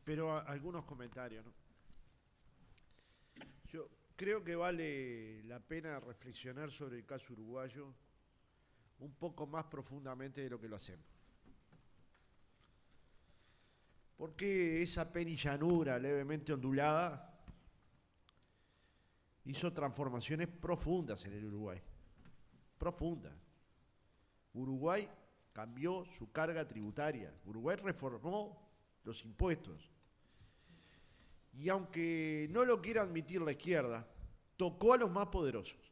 Pero algunos comentarios, ¿no? Yo creo que vale la pena reflexionar sobre el caso uruguayo un poco más profundamente de lo que lo hacemos. Porque esa penillanura levemente ondulada hizo transformaciones profundas en el Uruguay. Profundas. Uruguay cambió su carga tributaria. Uruguay reformó los impuestos. Y aunque no lo quiera admitir la izquierda, tocó a los más poderosos.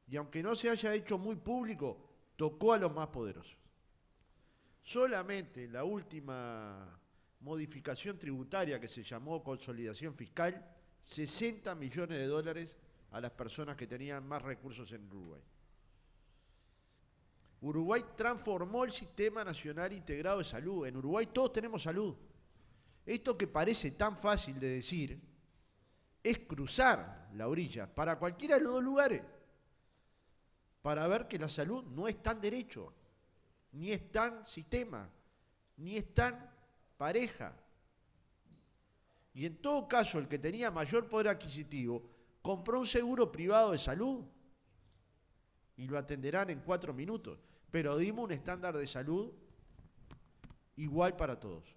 Y aunque no se haya hecho muy público, tocó a los más poderosos. Solamente la última modificación tributaria que se llamó consolidación fiscal, 60 millones de dólares a las personas que tenían más recursos en Uruguay. Uruguay transformó el Sistema Nacional Integrado de Salud. En Uruguay todos tenemos salud. Esto que parece tan fácil de decir es cruzar la orilla para cualquiera de los dos lugares para ver que la salud no es tan derecho, ni es tan sistema, ni es tan pareja. Y en todo caso, el que tenía mayor poder adquisitivo compró un seguro privado de salud y lo atenderán en 4 minutos. Pero dimos un estándar de salud igual para todos.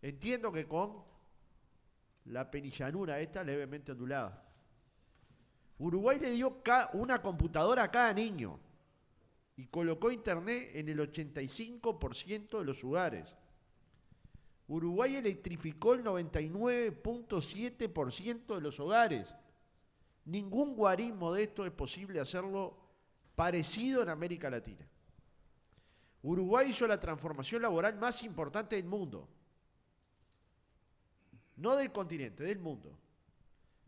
Entiendo que con la penillanura esta levemente ondulada. Uruguay le dio una computadora a cada niño y colocó internet en el 85% de los hogares. Uruguay electrificó el 99.7% de los hogares. Ningún guarismo de esto es posible hacerlo parecido en América Latina. Uruguay hizo la transformación laboral más importante del mundo. No del continente, del mundo.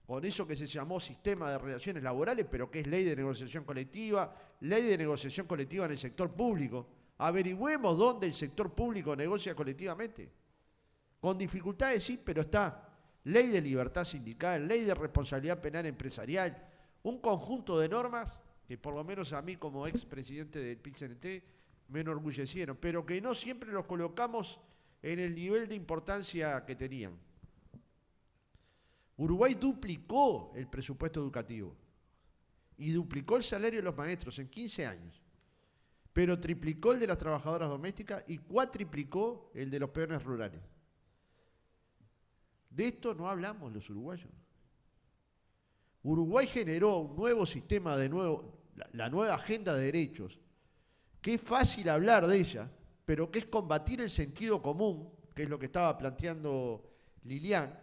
Con eso que se llamó sistema de relaciones laborales, pero que es ley de negociación colectiva en el sector público. Averigüemos dónde el sector público negocia colectivamente. Con dificultades sí, pero está. Ley de libertad sindical, ley de responsabilidad penal empresarial, un conjunto de normas que por lo menos a mí como expresidente del PIT-CNT me enorgullecieron, pero que no siempre los colocamos en el nivel de importancia que tenían. Uruguay duplicó el presupuesto educativo y duplicó el salario de los maestros en 15 años, pero triplicó el de las trabajadoras domésticas y cuatriplicó el de los peones rurales. De esto no hablamos los uruguayos. Uruguay generó un nuevo sistema, la nueva agenda de derechos, que es fácil hablar de ella, pero que es combatir el sentido común, que es lo que estaba planteando Lilian,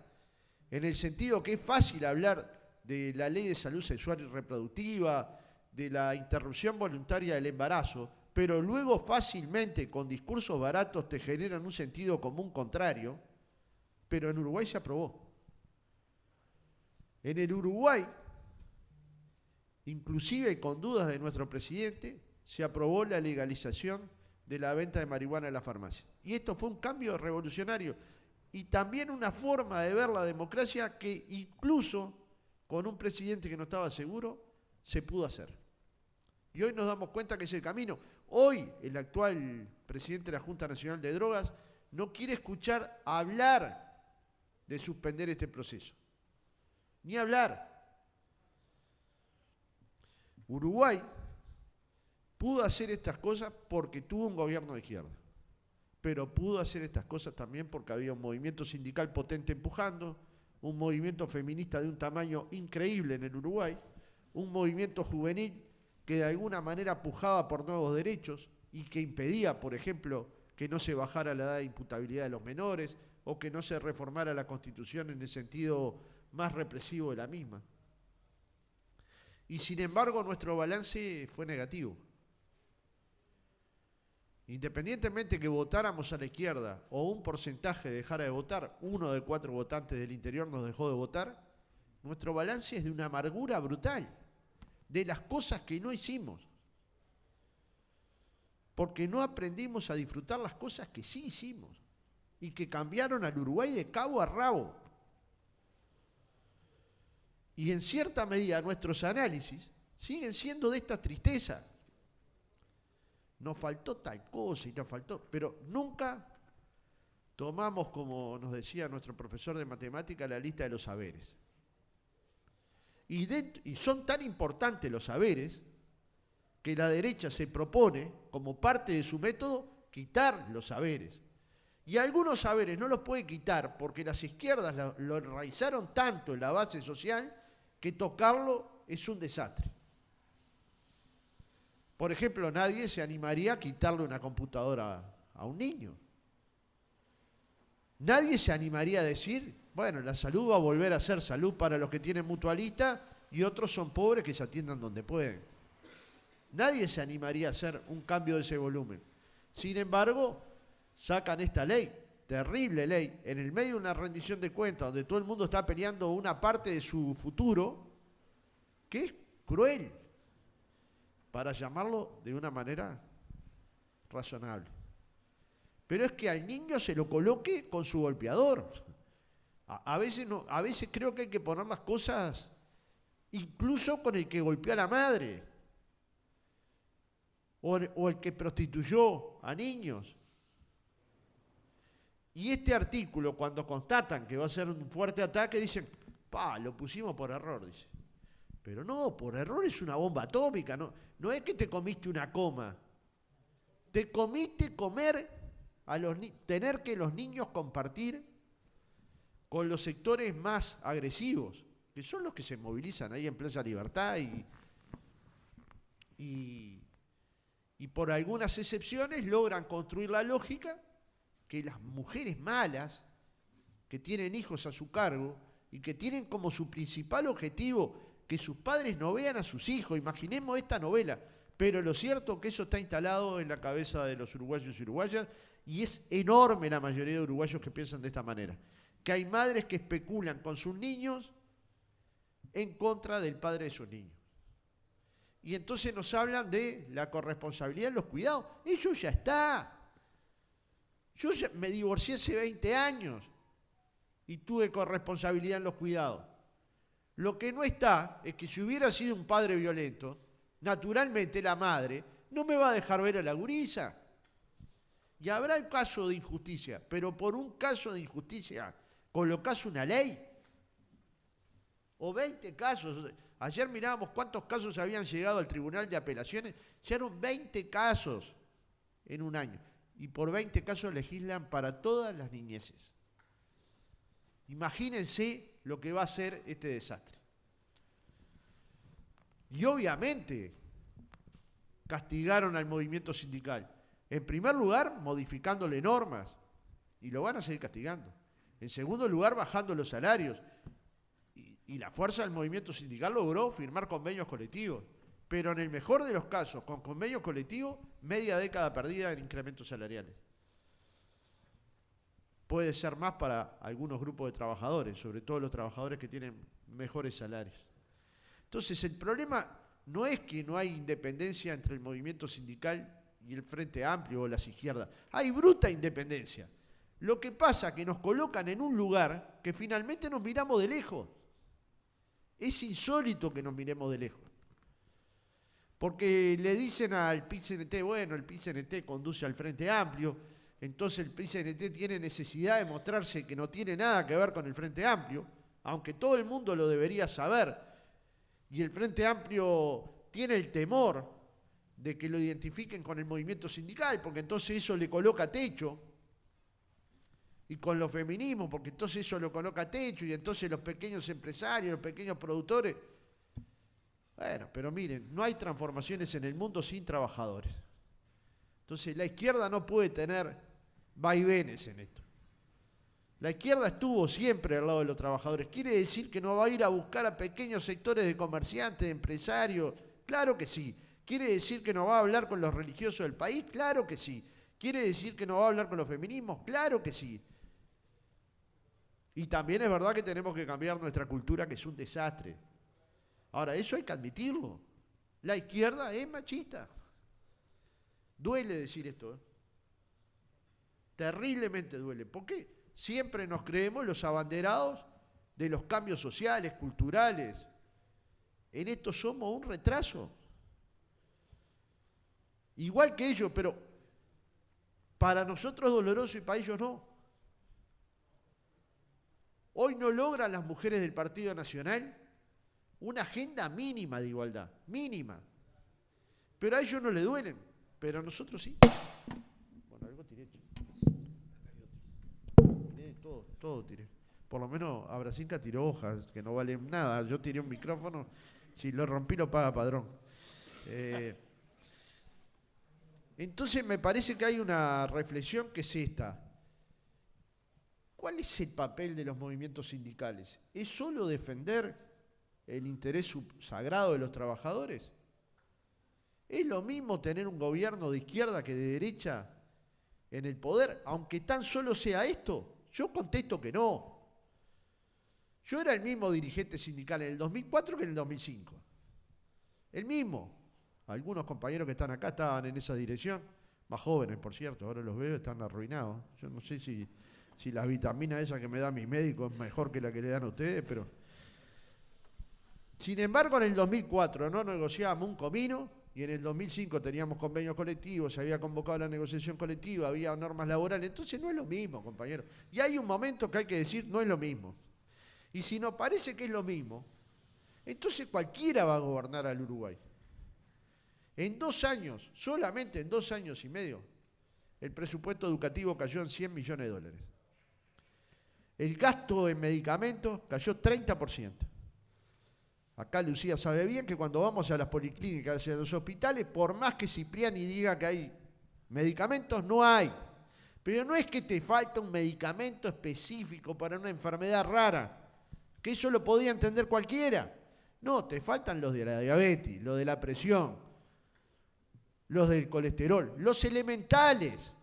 en el sentido que es fácil hablar de la ley de salud sexual y reproductiva, de la interrupción voluntaria del embarazo, pero luego fácilmente con discursos baratos te generan un sentido común contrario, pero en Uruguay se aprobó. En el Uruguay, inclusive con dudas de nuestro presidente, se aprobó la legalización de la venta de marihuana en la farmacia. Y esto fue un cambio revolucionario y también una forma de ver la democracia que incluso con un presidente que no estaba seguro se pudo hacer. Y hoy nos damos cuenta que es el camino. Hoy el actual presidente de la Junta Nacional de Drogas no quiere escuchar hablar de suspender este proceso. Ni hablar. Uruguay pudo hacer estas cosas porque tuvo un gobierno de izquierda. Pero pudo hacer estas cosas también porque había un movimiento sindical potente empujando, un movimiento feminista de un tamaño increíble en el Uruguay, un movimiento juvenil que de alguna manera pujaba por nuevos derechos y que impedía, por ejemplo, que no se bajara la edad de imputabilidad de los menores o que no se reformara la Constitución en el sentido más represivo de la misma. Y sin embargo, nuestro balance fue negativo. Independientemente que votáramos a la izquierda o un porcentaje dejara de votar, 1 de 4 votantes del interior nos dejó de votar, nuestro balance es de una amargura brutal, de las cosas que no hicimos. Porque no aprendimos a disfrutar las cosas que sí hicimos y que cambiaron al Uruguay de cabo a rabo. Y en cierta medida nuestros análisis siguen siendo de esta tristeza. Nos faltó tal cosa y nos faltó, pero nunca tomamos, como nos decía nuestro profesor de matemática, la lista de los saberes. Y son tan importantes los saberes que la derecha se propone, como parte de su método, quitar los saberes. Y algunos saberes no los puede quitar porque las izquierdas lo enraizaron tanto en la base social que tocarlo es un desastre. Por ejemplo, nadie se animaría a quitarle una computadora a un niño. Nadie se animaría a decir, bueno, la salud va a volver a ser salud para los que tienen mutualista y otros son pobres que se atiendan donde pueden. Nadie se animaría a hacer un cambio de ese volumen. Sin embargo, sacan esta ley, terrible ley, en el medio de una rendición de cuentas donde todo el mundo está peleando una parte de su futuro, que es cruel, para llamarlo de una manera razonable. Pero es que al niño se lo coloque con su golpeador. A veces creo que hay que poner las cosas incluso con el que golpeó a la madre o el que prostituyó a niños. Y este artículo, cuando constatan que va a ser un fuerte ataque, dicen, lo pusimos por error, dice. Pero no, por error es una bomba atómica, no es que te comiste una coma. Te comiste tener que los niños compartir con los sectores más agresivos, que son los que se movilizan ahí en Plaza Libertad y por algunas excepciones logran construir la lógica que las mujeres malas que tienen hijos a su cargo y que tienen como su principal objetivo que sus padres no vean a sus hijos, imaginemos esta novela, pero lo cierto es que eso está instalado en la cabeza de los uruguayos y uruguayas y es enorme la mayoría de uruguayos que piensan de esta manera, que hay madres que especulan con sus niños en contra del padre de sus niños. Y entonces nos hablan de la corresponsabilidad en los cuidados. Eso ya está. Yo me divorcié hace 20 años y tuve corresponsabilidad en los cuidados. Lo que no está es que si hubiera sido un padre violento, naturalmente la madre no me va a dejar ver a la gurisa. Y habrá el caso de injusticia, pero por un caso de injusticia colocás una ley. O 20 casos. Ayer mirábamos cuántos casos habían llegado al Tribunal de Apelaciones. Ya eran 20 casos en un año. Y por 20 casos legislan para todas las niñeces. Imagínense lo que va a ser este desastre. Y obviamente castigaron al movimiento sindical. En primer lugar, modificándole normas. Y lo van a seguir castigando. En segundo lugar, bajando los salarios. Y la fuerza del movimiento sindical logró firmar convenios colectivos. Pero en el mejor de los casos, con convenios colectivos, media década perdida en incrementos salariales. Puede ser más para algunos grupos de trabajadores, sobre todo los trabajadores que tienen mejores salarios. Entonces, el problema no es que no hay independencia entre el movimiento sindical y el Frente Amplio o las izquierdas. Hay bruta independencia. Lo que pasa es que nos colocan en un lugar que finalmente nos miramos de lejos. Es insólito que nos miremos de lejos. Porque le dicen al PIT-CNT, bueno, el PIT-CNT conduce al Frente Amplio, entonces el PIT-CNT tiene necesidad de mostrarse que no tiene nada que ver con el Frente Amplio, aunque todo el mundo lo debería saber, y el Frente Amplio tiene el temor de que lo identifiquen con el movimiento sindical, porque entonces eso le coloca techo, y con los feminismos, porque entonces eso lo coloca techo, y entonces los pequeños empresarios, los pequeños productores. Bueno, pero miren, no hay transformaciones en el mundo sin trabajadores. Entonces la izquierda no puede tener vaivenes en esto. La izquierda estuvo siempre al lado de los trabajadores. ¿Quiere decir que no va a ir a buscar a pequeños sectores de comerciantes, de empresarios? Claro que sí. ¿Quiere decir que no va a hablar con los religiosos del país? Claro que sí. ¿Quiere decir que no va a hablar con los feminismos? Claro que sí. Y también es verdad que tenemos que cambiar nuestra cultura, que es un desastre. Ahora, eso hay que admitirlo. La izquierda es machista. Duele decir esto, ¿eh? Terriblemente duele. ¿Por qué? Siempre nos creemos los abanderados de los cambios sociales, culturales. En esto somos un retraso. Igual que ellos, pero para nosotros es doloroso y para ellos no. Hoy no logran las mujeres del Partido Nacional una agenda mínima de igualdad, mínima. Pero a ellos no le duelen, pero a nosotros sí. Bueno, algo tiré. Tiré todo tiré. Por lo menos Abracinca tiró hojas, que no valen nada. Yo tiré un micrófono, si lo rompí lo paga Padrón. Entonces me parece que hay una reflexión que es esta. ¿Cuál es el papel de los movimientos sindicales? ¿Es solo defender el interés sagrado de los trabajadores? ¿Es lo mismo tener un gobierno de izquierda que de derecha en el poder, aunque tan solo sea esto? Yo contesto que no. Yo era el mismo dirigente sindical en el 2004 que en el 2005. El mismo. Algunos compañeros que están acá estaban en esa dirección, más jóvenes, por cierto, ahora los veo, están arruinados. Yo no sé si las vitaminas esas que me da mi médico es mejor que la que le dan a ustedes, pero... Sin embargo, en el 2004 no negociábamos un comino, y en el 2005 teníamos convenios colectivos, se había convocado la negociación colectiva, había normas laborales, entonces no es lo mismo, compañeros. Y hay un momento que hay que decir, no es lo mismo. Y si nos parece que es lo mismo, entonces cualquiera va a gobernar al Uruguay. En 2 años, solamente en 2 años y medio, el presupuesto educativo cayó en $100 millones. El gasto en medicamentos cayó 30%. Acá Lucía sabe bien que cuando vamos a las policlínicas y a los hospitales, por más que Cipriani diga que hay medicamentos, no hay. Pero no es que te falta un medicamento específico para una enfermedad rara, que eso lo podía entender cualquiera. No, te faltan los de la diabetes, los de la presión, los del colesterol, los elementales.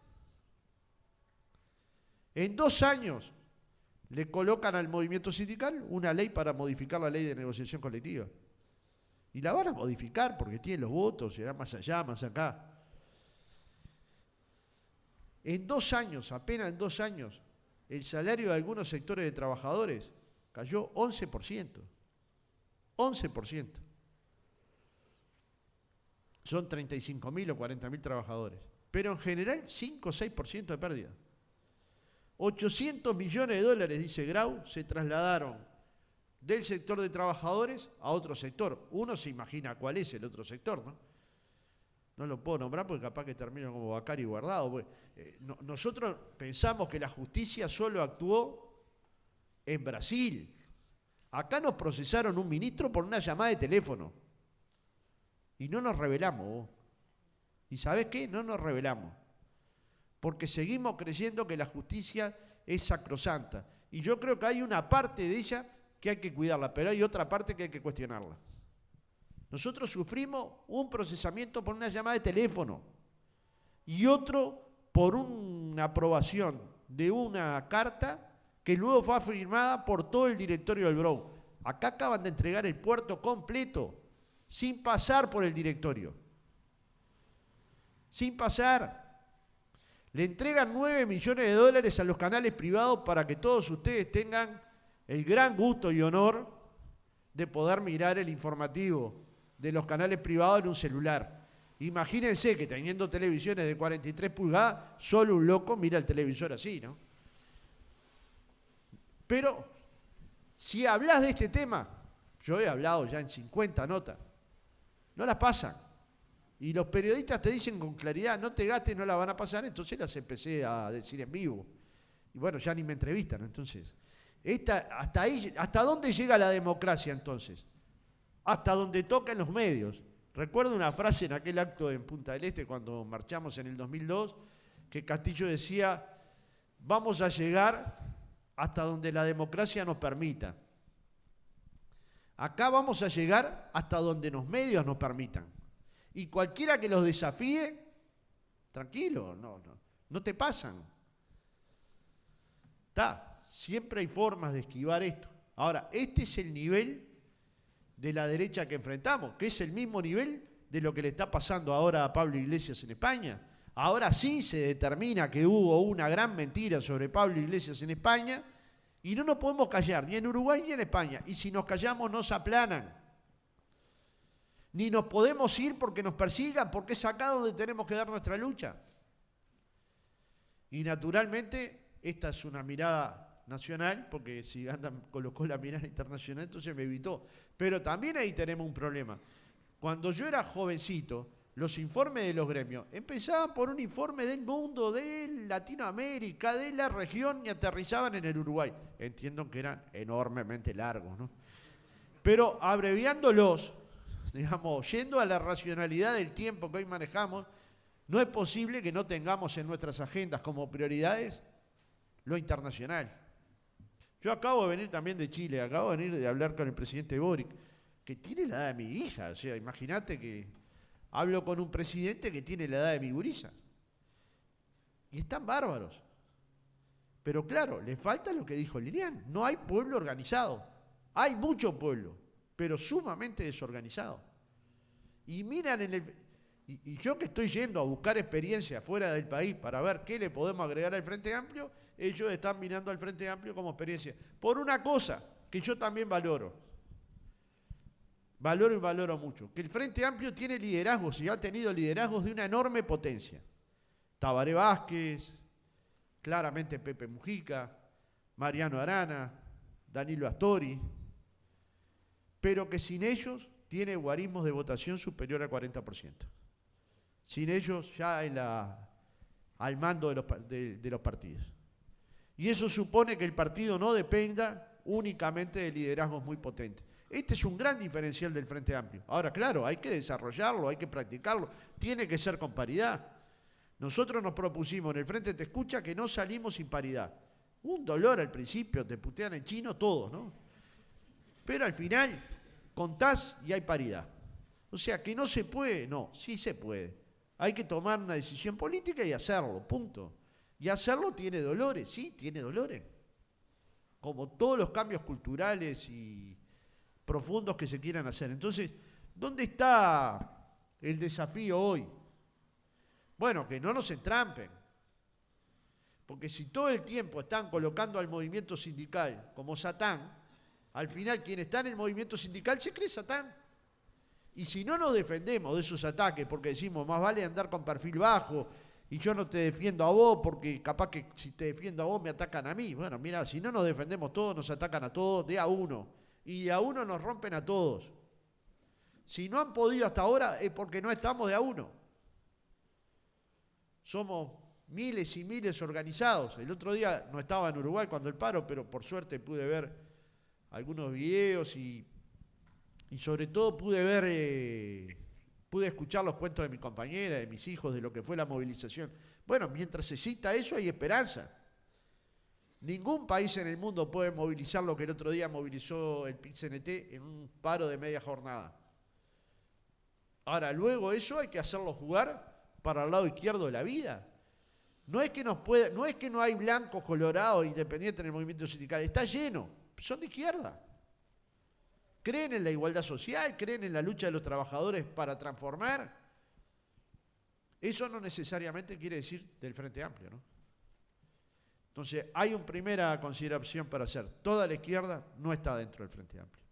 En 2 años le colocan al movimiento sindical una ley para modificar la ley de negociación colectiva. Y la van a modificar porque tienen los votos, será más allá, más acá. En 2 años, apenas en 2 años, el salario de algunos sectores de trabajadores cayó 11%. 11%. Son 35.000 o 40.000 trabajadores. Pero en general, 5 o 6% de pérdida. $800 millones, dice Grau, se trasladaron del sector de trabajadores a otro sector. Uno se imagina cuál es el otro sector, ¿no? No lo puedo nombrar porque capaz que termino como Bacari Guardado. Nosotros pensamos que la justicia solo actuó en Brasil. Acá nos procesaron un ministro por una llamada de teléfono. Y no nos rebelamos. ¿Y sabés qué? No nos rebelamos. Porque seguimos creyendo que la justicia es sacrosanta. Y yo creo que hay una parte de ella que hay que cuidarla, pero hay otra parte que hay que cuestionarla. Nosotros sufrimos un procesamiento por una llamada de teléfono y otro por una aprobación de una carta que luego fue firmada por todo el directorio del Brou. Acá acaban de entregar el puerto completo, sin pasar por el directorio. Sin pasar. Le entregan $9 millones a los canales privados para que todos ustedes tengan el gran gusto y honor de poder mirar el informativo de los canales privados en un celular. Imagínense que teniendo televisiones de 43 pulgadas, solo un loco mira el televisor así, ¿no? Pero, si hablas de este tema, yo he hablado ya en 50 notas, no las pasan. Y los periodistas te dicen con claridad, no te gastes, no la van a pasar, entonces las empecé a decir en vivo. Y bueno, ya ni me entrevistan, entonces. ¿Hasta dónde llega la democracia, entonces? Hasta donde tocan los medios. Recuerdo una frase en aquel acto en Punta del Este, cuando marchamos en el 2002, que Castillo decía, vamos a llegar hasta donde la democracia nos permita. Acá vamos a llegar hasta donde los medios nos permitan. Y cualquiera que los desafíe, tranquilo, no te pasan. Siempre hay formas de esquivar esto. Ahora, este es el nivel de la derecha que enfrentamos, que es el mismo nivel de lo que le está pasando ahora a Pablo Iglesias en España. Ahora sí se determina que hubo una gran mentira sobre Pablo Iglesias en España y no nos podemos callar, ni en Uruguay ni en España. Y si nos callamos nos aplanan. Ni nos podemos ir porque nos persigan, porque es acá donde tenemos que dar nuestra lucha. Y naturalmente, esta es una mirada nacional, porque si andan colocó la mirada internacional, entonces me evitó. Pero también ahí tenemos un problema. Cuando yo era jovencito, los informes de los gremios empezaban por un informe del mundo, de Latinoamérica, de la región y aterrizaban en el Uruguay. Entiendo que eran enormemente largos, ¿no? Pero abreviándolos, digamos, yendo a la racionalidad del tiempo que hoy manejamos, no es posible que no tengamos en nuestras agendas como prioridades lo internacional. Yo acabo de venir también de Chile, acabo de venir de hablar con el presidente Boric, que tiene la edad de mi hija. O sea, imagínate que hablo con un presidente que tiene la edad de mi gurisa. Y están bárbaros. Pero claro, le falta lo que dijo Lilian. No hay pueblo organizado. Hay mucho pueblo, pero sumamente desorganizado. Y miran en el... Y yo que estoy yendo a buscar experiencia fuera del país para ver qué le podemos agregar al Frente Amplio, ellos están mirando al Frente Amplio como experiencia. Por una cosa que yo también valoro. Valoro y valoro mucho. Que el Frente Amplio tiene liderazgos y ha tenido liderazgos de una enorme potencia. Tabaré Vázquez, claramente Pepe Mujica, Mariano Arana, Danilo Astori, pero que sin ellos tiene guarismos de votación superior al 40%. Sin ellos ya al mando de los partidos. Y eso supone que el partido no dependa únicamente de liderazgos muy potentes. Este es un gran diferencial del Frente Amplio. Ahora, claro, hay que desarrollarlo, hay que practicarlo, tiene que ser con paridad. Nosotros nos propusimos en el Frente Te Escucha que no salimos sin paridad. Un dolor al principio, te putean en chino todos, ¿no? Pero al final contás y hay paridad. O sea, que no se puede, no, sí se puede. Hay que tomar una decisión política y hacerlo, punto. Y hacerlo tiene dolores, sí, tiene dolores. Como todos los cambios culturales y profundos que se quieran hacer. Entonces, ¿dónde está el desafío hoy? Bueno, que no nos entrampen. Porque si todo el tiempo están colocando al movimiento sindical como Satán, al final quien está en el movimiento sindical se cree Satán. Y si no nos defendemos de esos ataques, porque decimos, más vale andar con perfil bajo, y yo no te defiendo a vos, porque capaz que si te defiendo a vos me atacan a mí. Bueno, mira, si no nos defendemos todos, nos atacan a todos de a uno. Y de a uno nos rompen a todos. Si no han podido hasta ahora, es porque no estamos de a uno. Somos miles y miles organizados. El otro día no estaba en Uruguay cuando el paro, pero por suerte pude ver algunos videos y sobre todo pude escuchar los cuentos de mi compañera, de mis hijos, de lo que fue la movilización. Bueno, mientras se cita eso hay esperanza. Ningún país en el mundo puede movilizar lo que el otro día movilizó el PIT-CNT en un paro de media jornada. Ahora, luego eso hay que hacerlo jugar para el lado izquierdo de la vida. No es que no hay blancos, colorados, independientes en el movimiento sindical, está lleno, son de izquierda. Creen en la igualdad social, creen en la lucha de los trabajadores para transformar. Eso no necesariamente quiere decir del Frente Amplio, ¿no? Entonces, hay una primera consideración para hacer. Toda la izquierda no está dentro del Frente Amplio.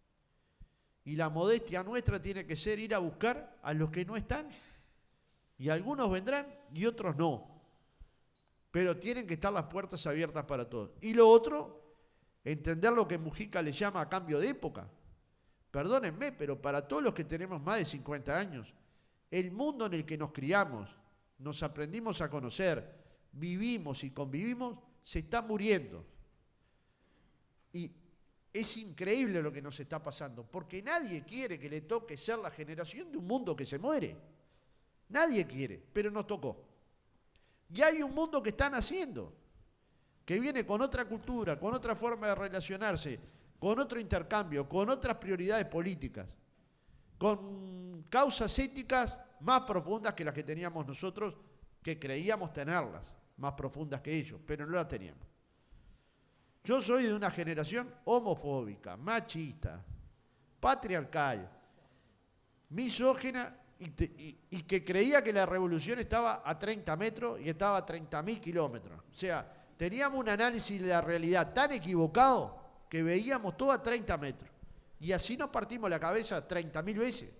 Y la modestia nuestra tiene que ser ir a buscar a los que no están. Y algunos vendrán y otros no. Pero tienen que estar las puertas abiertas para todos. Y lo otro, entender lo que Mujica le llama cambio de época. Perdónenme, pero para todos los que tenemos más de 50 años, el mundo en el que nos criamos, nos aprendimos a conocer, vivimos y convivimos, se está muriendo. Y es increíble lo que nos está pasando, porque nadie quiere que le toque ser la generación de un mundo que se muere. Nadie quiere, pero nos tocó. Y hay un mundo que están haciendo, que viene con otra cultura, con otra forma de relacionarse, con otro intercambio, con otras prioridades políticas, con causas éticas más profundas que las que teníamos nosotros, que creíamos tenerlas, más profundas que ellos, pero no las teníamos. Yo soy de una generación homofóbica, machista, patriarcal, misógina y que creía que la revolución estaba a 30 metros y estaba a 30.000 kilómetros. O sea, teníamos un análisis de la realidad tan equivocado que veíamos todo a 30 metros. Y así nos partimos la cabeza 30.000 veces.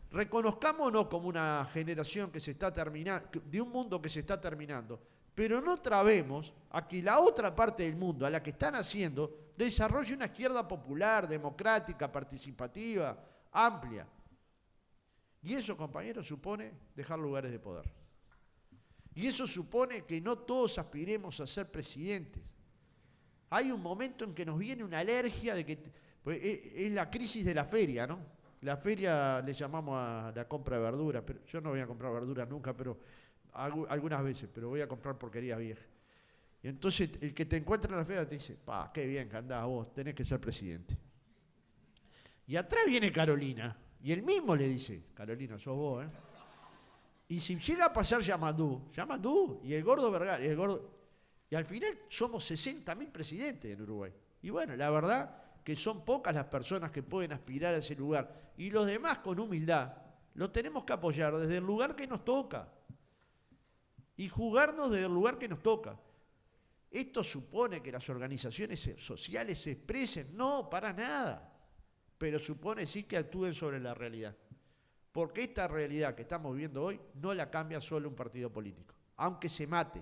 Reconozcámonos como una generación que se está terminando, de un mundo que se está terminando, pero no trabemos a que la otra parte del mundo, a la que están haciendo, desarrolle una izquierda popular, democrática, participativa, amplia. Y eso, compañeros, supone dejar lugares de poder. Y eso supone que no todos aspiremos a ser presidentes. Hay un momento en que nos viene una alergia de que pues, es la crisis de la feria, ¿no? La feria le llamamos a la compra de verduras, pero yo no voy a comprar verduras nunca, pero algunas veces, pero voy a comprar porquerías viejas. Y entonces el que te encuentra en la feria te dice, pa, qué bien que andás vos, tenés que ser presidente. Y atrás viene Carolina, y él mismo le dice, Carolina, sos vos, ¿eh? Y si llega a pasar Yamandú, y el gordo Vergara, y al final somos 60.000 presidentes en Uruguay. Y bueno, la verdad que son pocas las personas que pueden aspirar a ese lugar. Y los demás, con humildad, los tenemos que apoyar desde el lugar que nos toca. Y jugarnos desde el lugar que nos toca. ¿Esto supone que las organizaciones sociales se expresen? No, para nada. Pero supone sí que actúen sobre la realidad. Porque esta realidad que estamos viviendo hoy no la cambia solo un partido político. Aunque se mate.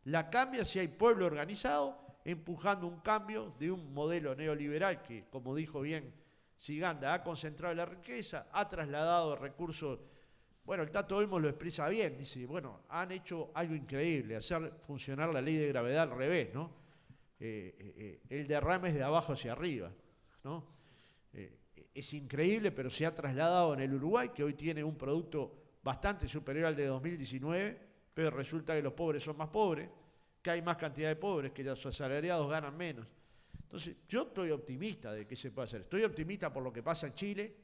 La cambia si hay pueblo organizado empujando un cambio de un modelo neoliberal que, como dijo bien Siganda, ha concentrado la riqueza, ha trasladado recursos. Bueno, el Tato Olmos lo expresa bien, dice, bueno, han hecho algo increíble, hacer funcionar la ley de gravedad al revés, ¿no? El derrame es de abajo hacia arriba, ¿no? Es increíble, pero se ha trasladado en el Uruguay, que hoy tiene un producto bastante superior al de 2019, pero resulta que los pobres son más pobres, que hay más cantidad de pobres, que los asalariados ganan menos. Entonces, yo estoy optimista de que se puede hacer. Estoy optimista por lo que pasa en Chile,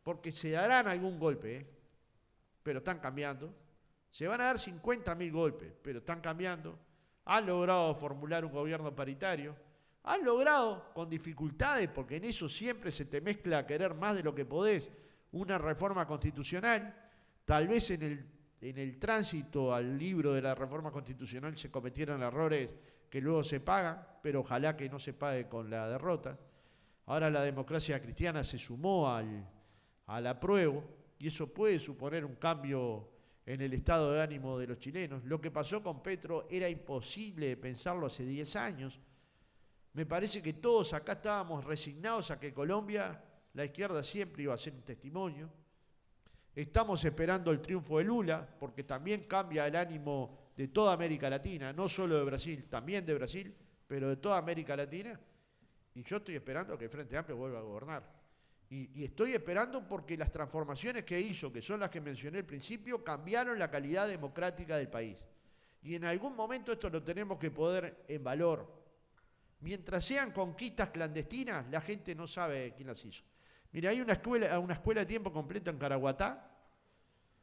porque se darán algún golpe, pero están cambiando. Se van a dar 50.000 golpes, pero están cambiando. Han logrado formular un gobierno paritario. Han logrado, con dificultades, porque en eso siempre se te mezcla a querer más de lo que podés, una reforma constitucional. Tal vez en el tránsito al libro de la reforma constitucional se cometieron errores que luego se pagan, pero ojalá que no se pague con la derrota. Ahora la democracia cristiana se sumó al apruebo y eso puede suponer un cambio en el estado de ánimo de los chilenos. Lo que pasó con Petro era imposible de pensarlo hace 10 años. Me parece que todos acá estábamos resignados a que Colombia, la izquierda siempre iba a ser un testimonio. Estamos esperando el triunfo de Lula, porque también cambia el ánimo de toda América Latina, no solo de Brasil, también de Brasil, pero de toda América Latina. Y yo estoy esperando que el Frente Amplio vuelva a gobernar. Y estoy esperando porque las transformaciones que hizo, que son las que mencioné al principio, cambiaron la calidad democrática del país. Y en algún momento esto lo tenemos que poner en valor. Mientras sean conquistas clandestinas, la gente no sabe quién las hizo. Mira, hay una escuela de tiempo completo en Caraguatá,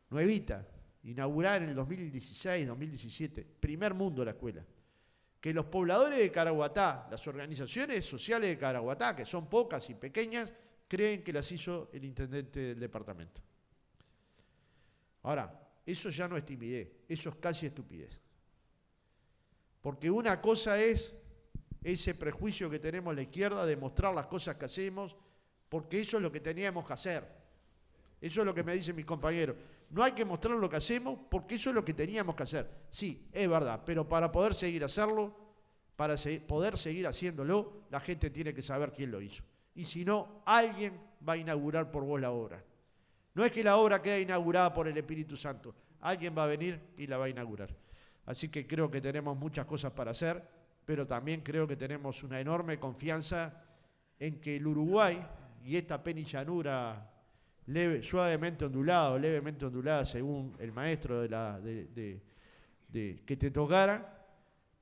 nuevita, inaugurada en el 2016, 2017, primer mundo la escuela. Que los pobladores de Caraguatá, las organizaciones sociales de Caraguatá, que son pocas y pequeñas, creen que las hizo el intendente del departamento. Ahora, eso ya no es timidez, eso es casi estupidez. Porque una cosa es ese prejuicio que tenemos a la izquierda de mostrar las cosas que hacemos, porque eso es lo que teníamos que hacer. Eso es lo que me dicen mis compañeros. No hay que mostrar lo que hacemos porque eso es lo que teníamos que hacer. Sí, es verdad, pero para poder seguir hacerlo, para poder seguir haciéndolo, la gente tiene que saber quién lo hizo. Y si no, alguien va a inaugurar por vos la obra. No es que la obra quede inaugurada por el Espíritu Santo. Alguien va a venir y la va a inaugurar. Así que creo que tenemos muchas cosas para hacer, pero también creo que tenemos una enorme confianza en que el Uruguay y esta penillanura suavemente ondulada según el maestro que te tocara,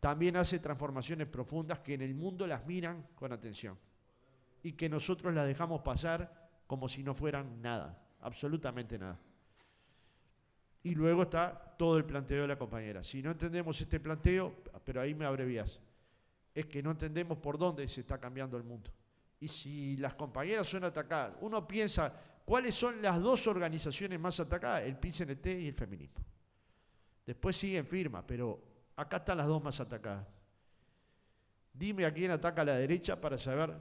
también hace transformaciones profundas que en el mundo las miran con atención y que nosotros las dejamos pasar como si no fueran nada, absolutamente nada. Y luego está todo el planteo de la compañera. Si no entendemos este planteo, pero ahí me abrevias, es que no entendemos por dónde se está cambiando el mundo. Y si las compañeras son atacadas, uno piensa, ¿cuáles son las dos organizaciones más atacadas? El PIT-CNT y el feminismo. Después siguen firmas, pero acá están las dos más atacadas. Dime a quién ataca la derecha para saber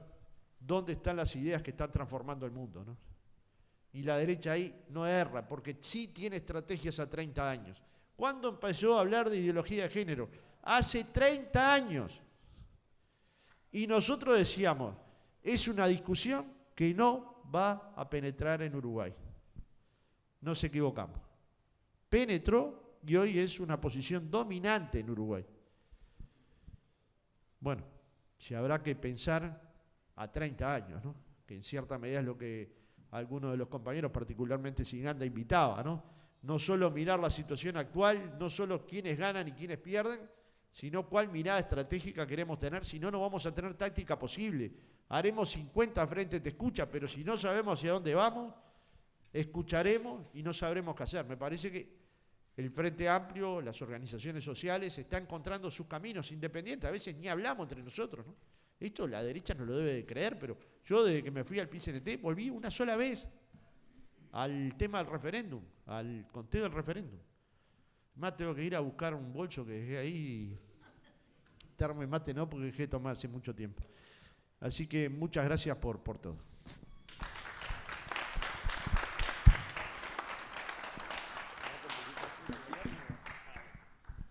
dónde están las ideas que están transformando el mundo, ¿no? Y la derecha ahí no erra, porque sí tiene estrategias a 30 años. ¿Cuándo empezó a hablar de ideología de género? Hace 30 años. Y nosotros decíamos, es una discusión que no va a penetrar en Uruguay. Nos equivocamos. Penetró y hoy es una posición dominante en Uruguay. Bueno, si habrá que pensar a 30 años, ¿no? Que en cierta medida es lo que algunos de los compañeros, particularmente Siganda, invitaba, ¿no? No solo mirar la situación actual, no solo quiénes ganan y quiénes pierden, sino cuál mirada estratégica queremos tener, si no, no vamos a tener táctica posible. Haremos 50 frentes de escucha, pero si no sabemos hacia dónde vamos, escucharemos y no sabremos qué hacer. Me parece que el Frente Amplio, las organizaciones sociales, están encontrando sus caminos independientes. A veces ni hablamos entre nosotros, ¿no? Esto la derecha no lo debe de creer, pero yo desde que me fui al PCNT volví una sola vez al tema del referéndum, al conteo del referéndum. Más tengo que ir a buscar un bolso que dejé ahí. Termo y mate no, porque dejé de tomar hace mucho tiempo. Así que muchas gracias por todo.